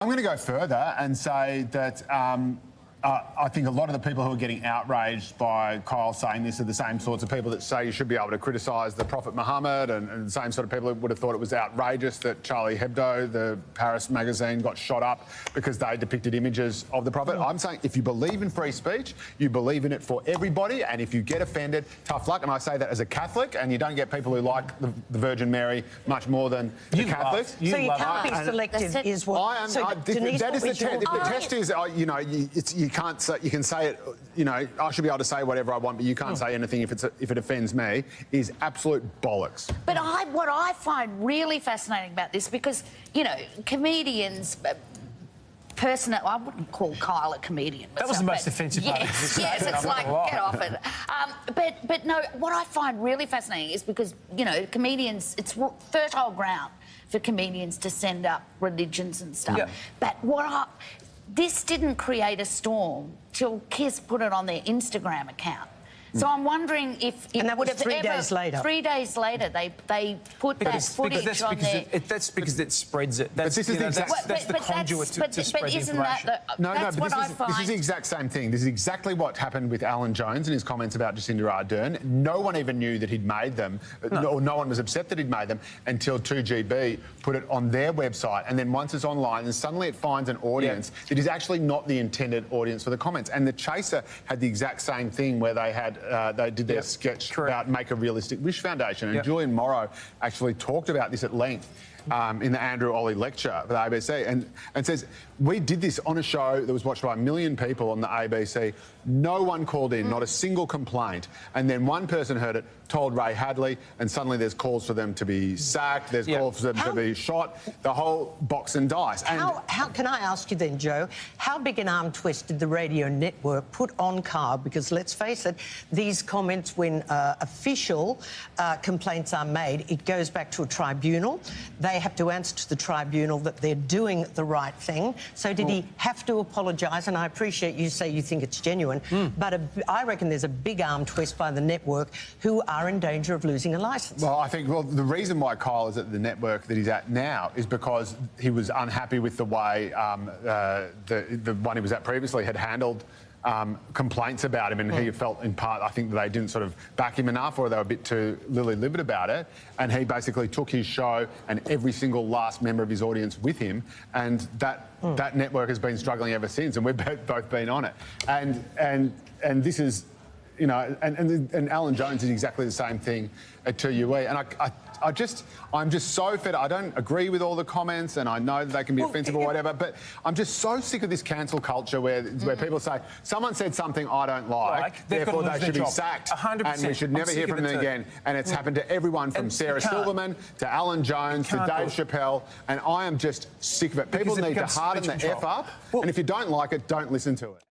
I'm going to go further and say that I think a lot of the people who are getting outraged by Kyle saying this are the same sorts of people that say you should be able to criticise the Prophet Muhammad, and the same sort of people who would have thought it was outrageous that Charlie Hebdo, the Paris magazine, got shot up because they depicted images of the Prophet. I'm saying if you believe in free speech, you believe in it for everybody, and if you get offended, tough luck. And I say that as a Catholic, and you don't get people who like the Virgin Mary much more than the Catholics. So you can't be selective, is what... I am. So Denise, that is the test. If the test is, you know, you can't say, you can say it, you know, I should be able to say whatever I want, but you can't say anything if it offends me, is absolute bollocks. But what I find really fascinating about this, because, you know, comedians... Personally, I wouldn't call Kyle a comedian. That was the most offensive part. Yes, it's like, get off it. But no, what I find really fascinating is because, you know, comedians, it's fertile ground for comedians to send up religions and stuff. Yeah. But this didn't create a storm till Kiss put it on their Instagram account. So I'm wondering if it and that would was have 3 days later. 3 days later, they put that footage on there. That's because it spreads it. That's, but this is the exact... That's the conduit to spread the information. That's what I find. This is the exact same thing. This is exactly what happened with Alan Jones and his comments about Jacinda Ardern. No one even knew that he'd made them, or no one was upset that he'd made them until 2GB put it on their website. And then once it's online, and suddenly it finds an audience that is actually not the intended audience for the comments. And The Chaser had the exact same thing where they did their sketch about Make a Realistic Wish Foundation. And Julian Morrow actually talked about this at length in the Andrew Ollie lecture for the ABC, and says, we did this on a show that was watched by 1 million people on the ABC. No one called in, not a single complaint. And then one person heard it, told Ray Hadley, and suddenly there's calls for them to be sacked, there's calls for them to be shot, the whole box and dice. How can I ask you then, Joe, how big an arm twist did the radio network put on Kyle? Because let's face it, these comments, when official complaints are made, it goes back to a tribunal. They have to answer to the tribunal that they're doing the right thing. So did he have to apologise? And I appreciate you say you think it's genuine, but I reckon there's a big arm twist by the network who are in danger of losing a licence. Well, I think the reason why Kyle is at the network that he's at now is because he was unhappy with the way the one he was at previously had handled complaints about him, and he felt in part, I think, that they didn't sort of back him enough, or they were a bit too lily-livered about it, and he basically took his show and every single last member of his audience with him, and that network has been struggling ever since, and we've both been on it, and this is, you know, and Alan Jones did exactly the same thing at 2UE, and I'm just so fed up. I don't agree with all the comments, and I know that they can be offensive or whatever, but I'm just so sick of this cancel culture where people say, someone said something I don't like, therefore they should be sacked, 100%. and we should never hear from them again. And it's happened to everyone from Sarah Silverman to Alan Jones to Dave Chappelle, and I am just sick of it. People need to harden the F up, and if you don't like it, don't listen to it.